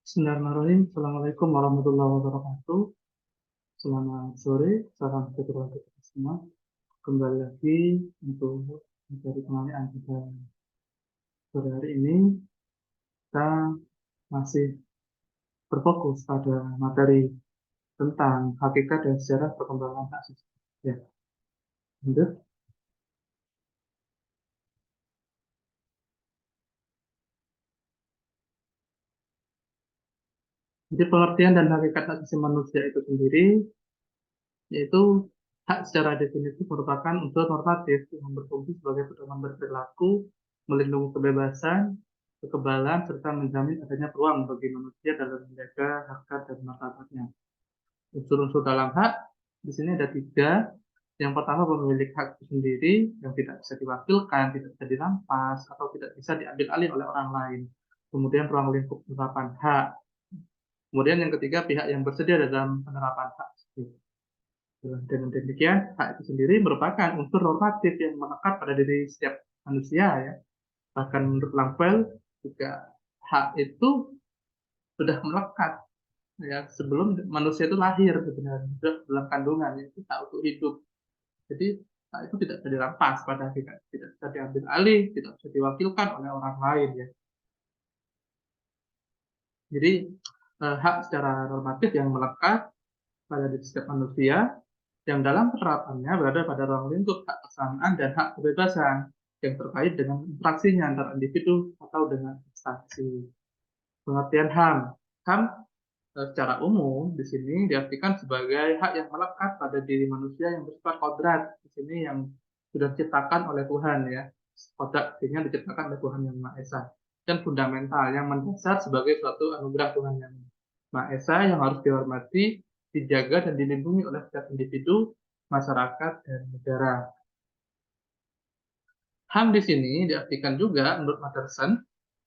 Bismillahirrahmanirrahim. Assalamualaikum warahmatullahi wabarakatuh. Selamat sore, salam sejahtera untuk kita semua. Kembali lagi untuk materi penganiayaan kita sore hari ini. Kita masih berfokus pada materi tentang hakikat dan sejarah perkembangan hak asasi. Ya, lanjut. Jadi pengertian dan hakikat hak asasi manusia itu sendiri yaitu hak secara definitif merupakan unsur normatif yang berfungsi sebagai pedoman berperilaku, melindungi kebebasan, kekebalan, serta menjamin adanya peluang bagi manusia dalam menjaga harkat dan martabatnya. Unsur-unsur dalam hak di sini ada tiga. Yang pertama, pemilik hak itu sendiri yang tidak bisa diwakilkan, tidak bisa dirampas, atau tidak bisa diambil alih oleh orang lain. Kemudian ruang lingkup penerapan hak. Kemudian yang ketiga, pihak yang bersedia dalam penerapan hak. Dengan demikian, hak itu sendiri merupakan unsur normatif yang melekat pada diri setiap manusia ya. Bahkan menurut Langfeld juga hak itu sudah melekat ya sebelum manusia itu lahir sebenarnya dalam kandungan yaitu hak untuk hidup. Jadi hak itu tidak bisa dirampas pada hakikat, tidak bisa diambil alih, tidak bisa diwakilkan oleh orang lain ya. Jadi hak secara normatif yang melekat pada diri setiap manusia yang dalam penerapannya berada pada ruang lingkup hak kesamaan dan hak kebebasan yang terkait dengan interaksinya antara individu atau dengan instansi. Pengertian HAM. HAM secara umum di sini diartikan sebagai hak yang melekat pada diri manusia yang bersifat kodrat. Di sini yang sudah diciptakan oleh Tuhan ya. Kodrat artinya diciptakan oleh Tuhan yang Maha Esa. Dan fundamental yang mendasar sebagai suatu anugerah Tuhan yang Maha Esa yang harus dihormati, dijaga dan dilindungi oleh setiap individu, masyarakat, dan negara. HAM di sini diartikan juga menurut Matterson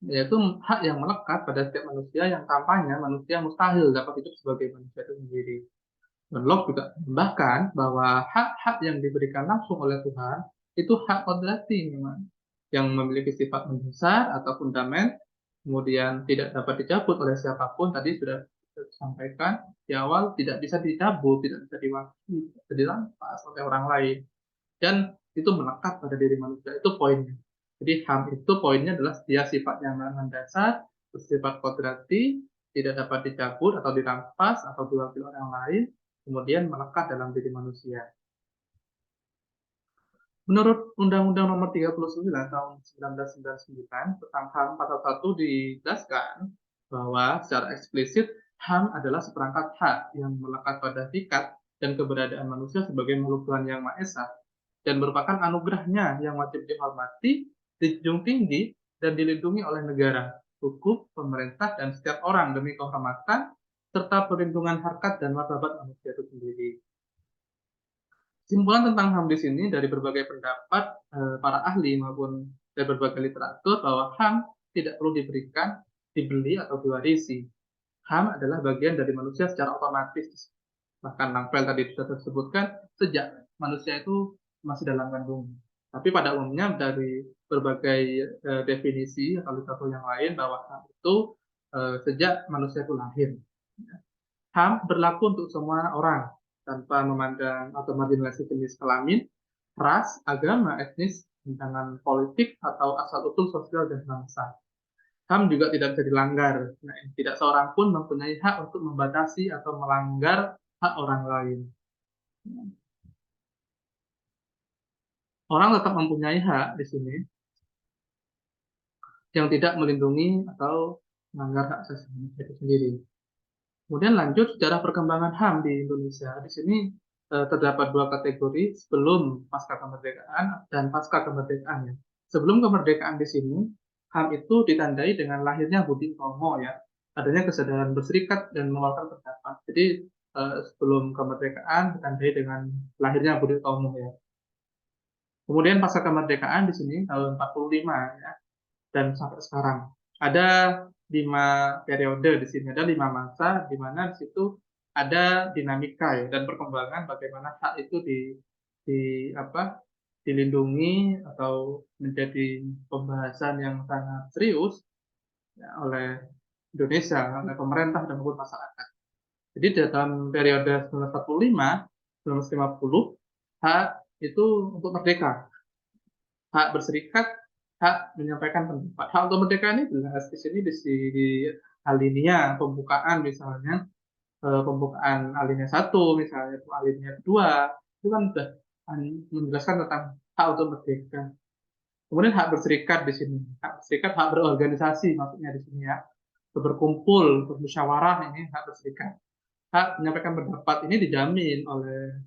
yaitu hak yang melekat pada setiap manusia yang tampaknya manusia mustahil dapat hidup sebagai manusia itu sendiri. Dan Locke juga menambahkan bahwa hak-hak yang diberikan langsung oleh Tuhan itu hak kodrati memang yang memiliki sifat mendasar atau fundament, kemudian tidak dapat dicabut oleh siapapun. Tadi sudah disampaikan di awal, tidak bisa dicabut, tidak bisa diwakili, tidak bisa dirampas oleh orang lain. Dan itu melekat pada diri manusia, itu poinnya. Jadi HAM itu poinnya adalah dia sifatnya mendasar, bersifat kodrati, tidak dapat dicabut atau dirampas atau diwakili orang lain, kemudian melekat dalam diri manusia. Menurut Undang-Undang Nomor 39 Tahun 1999 tentang HAM pasal 1 dijelaskan bahwa secara eksplisit HAM adalah seperangkat hak yang melekat pada hakikat dan keberadaan manusia sebagai makhluk Tuhan yang Maha Esa dan merupakan anugerahnya yang wajib dihormati, dijunjung tinggi, dan dilindungi oleh negara, hukum, pemerintah, dan setiap orang demi kehormatan serta perlindungan harkat dan martabat manusia itu sendiri. Kesimpulan tentang HAM di sini dari berbagai pendapat para ahli maupun dari berbagai literatur bahwa HAM tidak perlu diberikan, dibeli atau diwarisi. HAM adalah bagian dari manusia secara otomatis. Bahkan Langfeld tadi sudah tersebutkan sejak manusia itu masih dalam kandungan. Tapi pada umumnya dari berbagai definisi atau literatur yang lain bahwa HAM itu sejak manusia itu lahir. HAM berlaku untuk semua orang tanpa memandang atau marginalisasi jenis kelamin, ras, agama, etnis, pandangan politik, atau asal-usul sosial dan bangsa. HAM juga tidak bisa dilanggar. Nah, tidak seorang pun mempunyai hak untuk membatasi atau melanggar hak orang lain. Orang tetap mempunyai hak di sini yang tidak melindungi atau melanggar hak asasi manusia itu sendiri. Kemudian lanjut sejarah perkembangan HAM di Indonesia. Di sini terdapat dua kategori sebelum pasca kemerdekaan dan pasca kemerdekaan ya. Sebelum kemerdekaan di sini HAM itu ditandai dengan lahirnya Budi Utomo ya, adanya kesadaran berserikat dan mengeluarkan pendapat. Jadi sebelum kemerdekaan ditandai dengan lahirnya Budi Utomo ya. Kemudian pasca kemerdekaan di sini tahun 45 ya, dan sampai sekarang. Ada 5 periode di sini, ada 5 masa di mana di situ ada dinamika ya dan perkembangan bagaimana hak itu di apa dilindungi atau menjadi pembahasan yang sangat serius ya, oleh Indonesia oleh pemerintah dan maupun masyarakat. Jadi dalam periode 1945 1950 hak itu untuk merdeka, hak berserikat, hak menyampaikan pendapat. Hak untuk merdeka ini jelas di sini di alinea pembukaan misalnya pembukaan alinea 1 misalnya alinea 2 itu kan sudah menjelaskan tentang hak untuk merdeka. Kemudian hak berserikat di sini, hak berserikat, hak berorganisasi maksudnya di sini ya, berkumpul, bermusyawarah ini hak berserikat. Hak menyampaikan pendapat ini dijamin oleh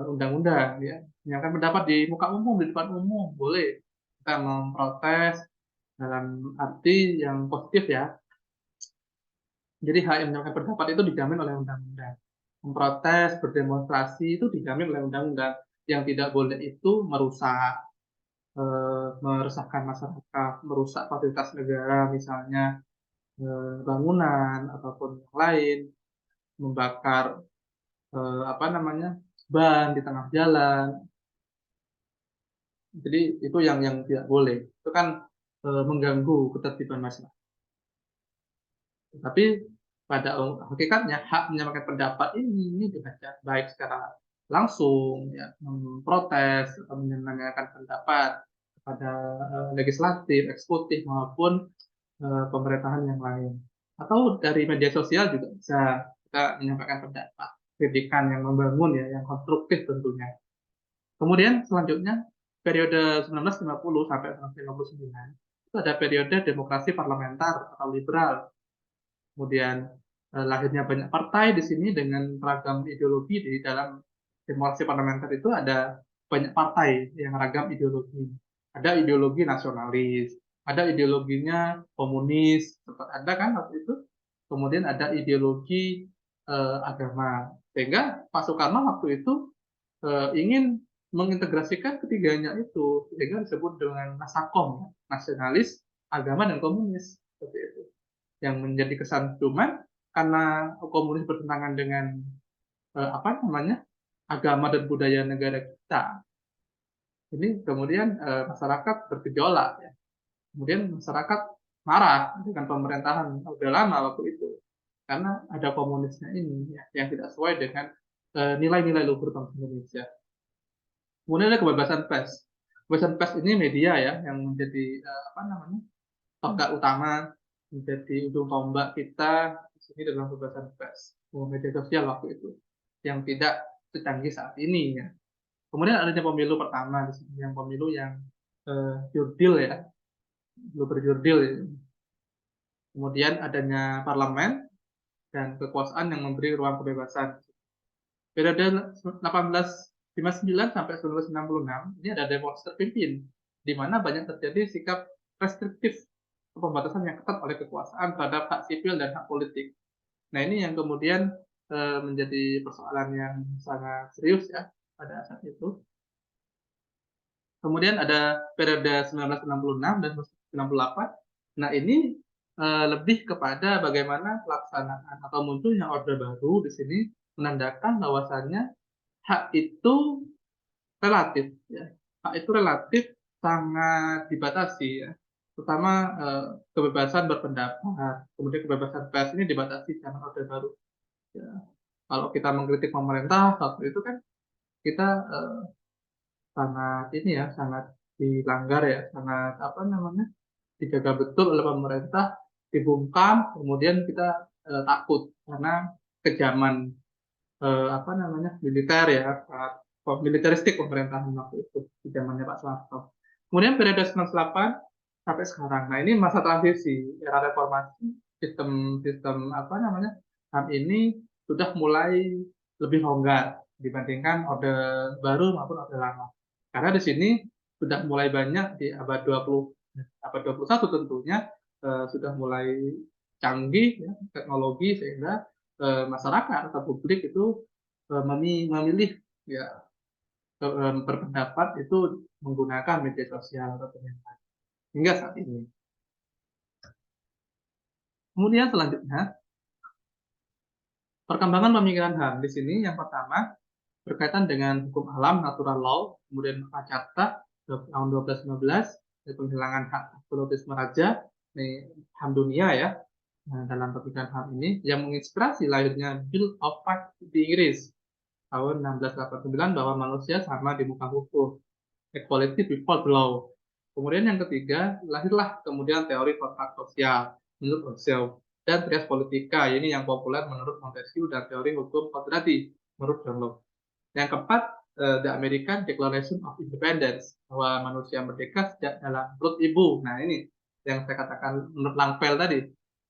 undang-undang ya. Menyampaikan pendapat di muka umum, di depan umum boleh. Kita memprotes dalam arti yang positif ya. Jadi hak yang menyampaikan pendapat itu dijamin oleh undang-undang. Memprotes, berdemonstrasi itu dijamin oleh undang-undang. Yang tidak boleh itu merusak, meresahkan masyarakat, merusak fasilitas negara, misalnya bangunan ataupun yang lain, membakar apa namanya ban di tengah jalan. Jadi itu yang tidak boleh. Itu kan mengganggu ketertiban masyarakat. Tapi pada hakikatnya hak menyampaikan pendapat ini dibaca baik secara langsung, ya, memprotes atau menanyakan pendapat kepada legislatif, eksekutif maupun pemerintahan yang lain. Atau dari media sosial juga bisa kita menyampaikan pendapat, kritikan yang membangun ya, yang konstruktif tentunya. Kemudian selanjutnya periode 1950 sampai 1959 itu ada periode demokrasi parlementer atau liberal. Kemudian lahirnya banyak partai di sini dengan ragam ideologi. Di dalam demokrasi parlementer itu ada banyak partai yang ragam ideologi. Ada ideologi nasionalis, ada ideologinya komunis, ada kan waktu itu. Kemudian ada ideologi agama. Sehingga Pak Soekarno waktu itu ingin mengintegrasikan ketiganya itu sehingga disebut dengan Nasakom, nasionalis, agama dan komunis seperti itu. Yang menjadi kesan cuman karena komunis bertentangan dengan apa namanya agama dan budaya negara kita, ini kemudian masyarakat bergejolak ya. Kemudian masyarakat marah dengan pemerintahan udah lama waktu itu karena ada komunisnya ini ya, yang tidak sesuai dengan nilai-nilai luhur bangsa Indonesia. Kemudian ada kebebasan pers. Kebebasan pers ini media ya yang menjadi apa namanya tonggak utama, menjadi ujung tombak kita di sini dalam kebebasan pers, media sosial waktu itu yang tidak secanggih saat ini ya. Kemudian adanya pemilu pertama di sini, yang pemilu yang jurdil ya, pemilu berjurdil ya. Kemudian adanya parlemen dan kekuasaan yang memberi ruang kebebasan. Periode 1859 sampai 1966 ini ada demonstrasi terpimpin, di mana banyak terjadi sikap restriktif pembatasan yang ketat oleh kekuasaan terhadap hak sipil dan hak politik. Nah ini yang kemudian menjadi persoalan yang sangat serius ya pada saat itu. Kemudian ada periode 1966 dan 1968. Nah ini lebih kepada bagaimana pelaksanaan atau munculnya orde baru di sini menandakan bahwasannya hak itu relatif ya. Hak itu relatif sangat dibatasi ya. Terutama kebebasan berpendapat, kemudian kebebasan pers ini dibatasi karena orde baru. Ya. Kalau kita mengkritik pemerintah waktu itu kan kita sangat ini ya, sangat dilanggar ya, sangat apa namanya dijaga betul oleh pemerintah, dibungkam, kemudian kita takut karena kejaman apa namanya militer ya, militeristik pemerintahan waktu itu di zamannya Pak Soeharto. Kemudian periode 98 sampai sekarang. Nah ini masa transisi era reformasi, sistem sistem apa namanya HAM ini sudah mulai lebih longgar dibandingkan orde baru maupun orde lama. Karena di sini sudah mulai banyak di abad 20, abad 21 tentunya sudah mulai canggih ya, teknologi sehingga masyarakat atau publik itu memilih ya berpendapat itu menggunakan media sosial atau penyampaian hingga saat ini. Kemudian selanjutnya perkembangan pemikiran HAM di sini yang pertama berkaitan dengan hukum alam natural law, kemudian Magna Carta tahun 1215 penghilangan hak absolutisme raja, ini HAM dunia ya. Nah, dalam pemikiran HAM ini yang menginspirasi lahirnya Bill of Rights di Inggris tahun 1689 bahwa manusia sama di muka hukum, equality before the law. Kemudian yang ketiga, lahirlah kemudian teori kontrak sosial menurut Rousseau dan trias politika, ini yang populer menurut Montesquieu, dan teori hukum kodrati menurut John Locke. Yang keempat, The American Declaration of Independence, bahwa manusia merdeka sejak dalam perut ibu. Nah, ini yang saya katakan menurut Langfeld tadi.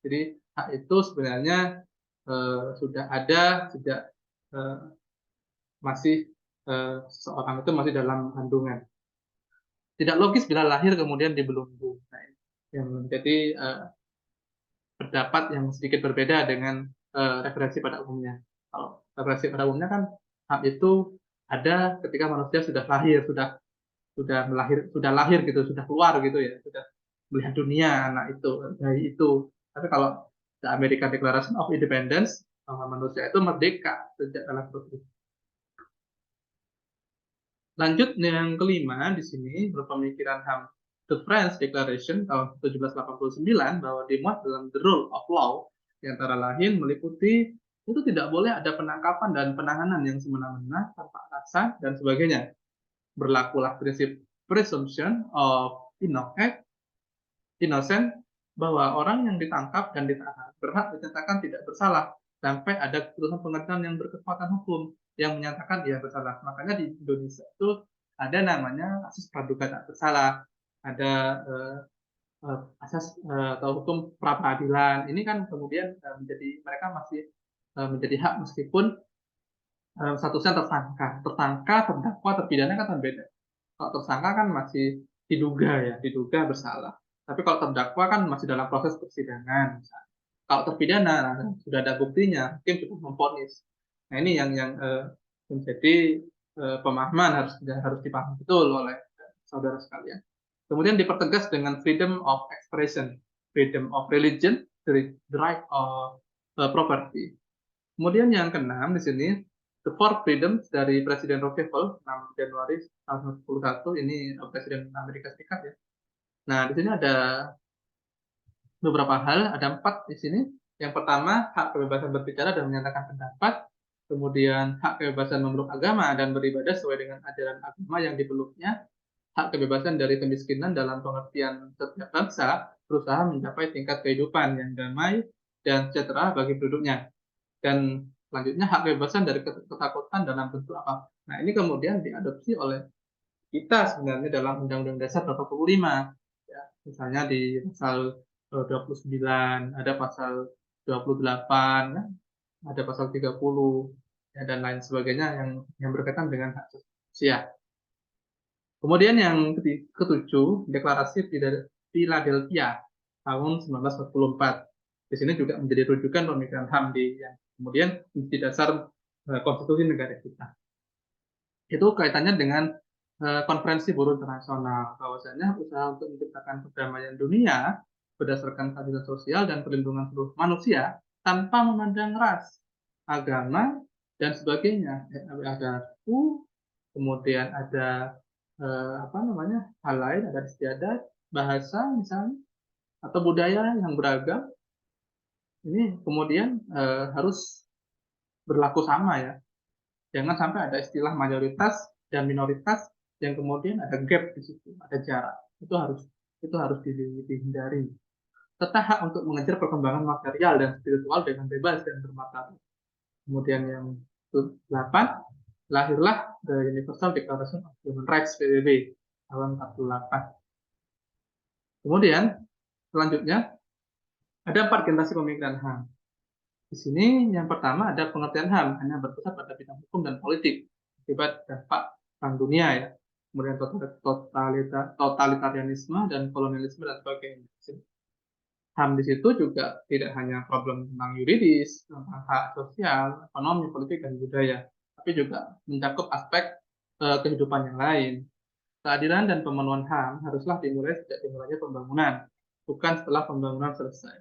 Jadi hak itu sebenarnya sudah ada sejak eh, masih seseorang itu masih dalam kandungan. Tidak logis bila lahir kemudian dibelenggu. Nah, yang menjadi pendapat yang sedikit berbeda dengan referensi pada umumnya. Kalau referensi pada umumnya kan hak itu ada ketika manusia sudah lahir, sudah lahir gitu, sudah keluar gitu ya, sudah melihat dunia anak itu, bayi itu. Tapi kalau the American Declaration of Independence, bahwa manusia itu merdeka sejak dalam perut ibu. Lanjut yang kelima di sini berpemikiran HAM The French Declaration tahun 1789 bahwa dimuat dalam the rule of law di antara lain meliputi itu tidak boleh ada penangkapan dan penahanan yang semena-mena tanpa alasan dan sebagainya. Berlakulah prinsip presumption of innocent bahwa orang yang ditangkap dan ditahan berhak dinyatakan tidak bersalah sampai ada keputusan pengadilan yang berkekuatan hukum yang menyatakan dia bersalah. Makanya di Indonesia itu ada namanya asas praduga tak bersalah, ada asas atau hukum pra peradilan. Ini kan kemudian menjadi mereka masih menjadi hak meskipun statusnya tersangka, terdakwa, terpidana kan beda. Kalau tersangka kan masih diduga ya, diduga bersalah. Tapi kalau terdakwa kan masih dalam proses persidangan. Misalnya. Kalau terpidana sudah ada buktinya, hakim sudah memvonis. Nah ini yang menjadi pemahaman harus dipahami betul oleh saudara sekalian. Kemudian dipertegas dengan freedom of expression, freedom of religion, the right of property. Kemudian yang keenam di sini The Four Freedoms dari Presiden Roosevelt 6 Januari tahun 1941, ini Presiden Amerika Serikat ya. Nah, di sini ada beberapa hal, ada 4 di sini. Yang pertama, hak kebebasan berbicara dan menyatakan pendapat. Kemudian, hak kebebasan memeluk agama dan beribadah sesuai dengan ajaran agama yang dipeluknya. Hak kebebasan dari kemiskinan dalam pengertian setiap bangsa berusaha mencapai tingkat kehidupan yang damai dan sejahtera bagi penduduknya. Dan selanjutnya hak kebebasan dari ketakutan dalam bentuk apa. Nah, ini kemudian diadopsi oleh kita sebenarnya dalam Undang-Undang Dasar 45. Ya, misalnya di pasal 29, ada pasal 28, ya, ada pasal 30, ya, dan lain sebagainya yang berkaitan dengan hak sosial. Kemudian yang ketujuh, Deklarasi Philadelphia tahun 1944. Di sini juga menjadi rujukan pemikiran HAM yang kemudian menjadi dasar konstitusi negara kita. Itu kaitannya dengan konferensi buruh internasional, bahwasanya usaha untuk menciptakan perdamaian dunia berdasarkan keadilan sosial dan perlindungan seluruh manusia tanpa memandang ras, agama, dan sebagainya. Ada suku, kemudian ada apa namanya hal lain, ada istiadat, bahasa misalnya, atau budaya yang beragam. Ini kemudian harus berlaku sama ya. Jangan sampai ada istilah mayoritas dan minoritas yang kemudian ada gap di situ, ada jarak. Itu harus dihindari. Serta hak untuk mengejar perkembangan material dan spiritual dengan bebas dan bermartabat. Kemudian yang 8, lahirlah The Universal Declaration of Human Rights PBB tahun 48. Kemudian selanjutnya ada 4 generasi pemikiran HAM. Di sini yang pertama ada pengertian HAM hanya berpusat pada bidang hukum dan politik akibat dampak perang dunia ya. Kemudian totalitarianisme dan kolonialisme dan sebagainya. HAM di situ juga tidak hanya problem tentang yuridis, tentang hak sosial, ekonomi, politik, dan budaya, tapi juga mencakup aspek kehidupan yang lain. Keadilan dan pemenuhan HAM haruslah dimulai sejak dimulainya pembangunan, bukan setelah pembangunan selesai.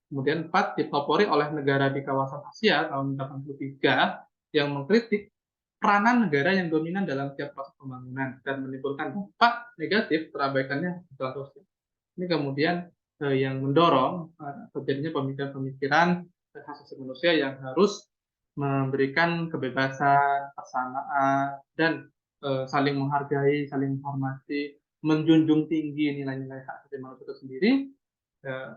Kemudian 4, dipelopori oleh negara di kawasan Asia tahun 1983 yang mengkritik peranan negara yang dominan dalam setiap proses pembangunan dan menimbulkan dampak negatif terabaikannya kehidupan sosial. Ini kemudian yang mendorong terjadinya pemikiran-pemikiran hak asasi manusia yang harus memberikan kebebasan, persamaan, dan saling menghargai, saling menghormati, menjunjung tinggi nilai-nilai hak asasi manusia itu sendiri. eh,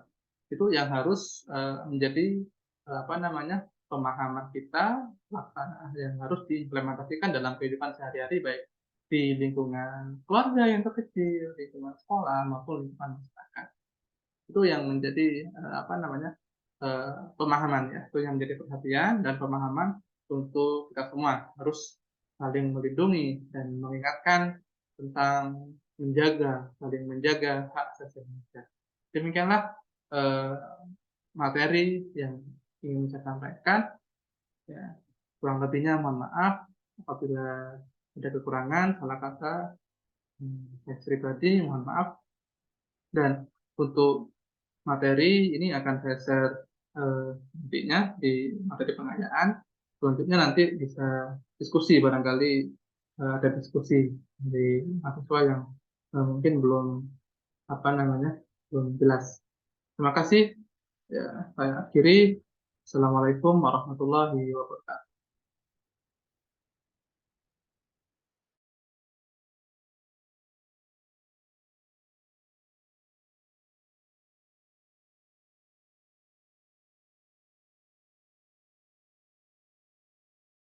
itu yang harus menjadi apa namanya pemahaman kita, pelaksanaan yang harus diimplementasikan dalam kehidupan sehari-hari, baik di lingkungan keluarga yang terkecil, lingkungan sekolah maupun lingkungan masyarakat. Itu yang menjadi apa namanya pemahaman, ya, itu yang menjadi perhatian dan pemahaman untuk kita semua harus saling melindungi dan mengingatkan tentang saling menjaga hak asasi manusia. Demikianlah eh, materi yang ingin saya sampaikan. Ya, kurang lebihnya mohon maaf apabila ada kekurangan, salah kata, saya pribadi mohon maaf. Dan untuk materi ini akan saya share nantinya di materi pengayaan. Selanjutnya nanti bisa diskusi, barangkali ada diskusi di mahasiswa yang mungkin belum apa namanya belum jelas. Terima kasih. Ya, saya akhiri. Assalamualaikum warahmatullahi wabarakatuh.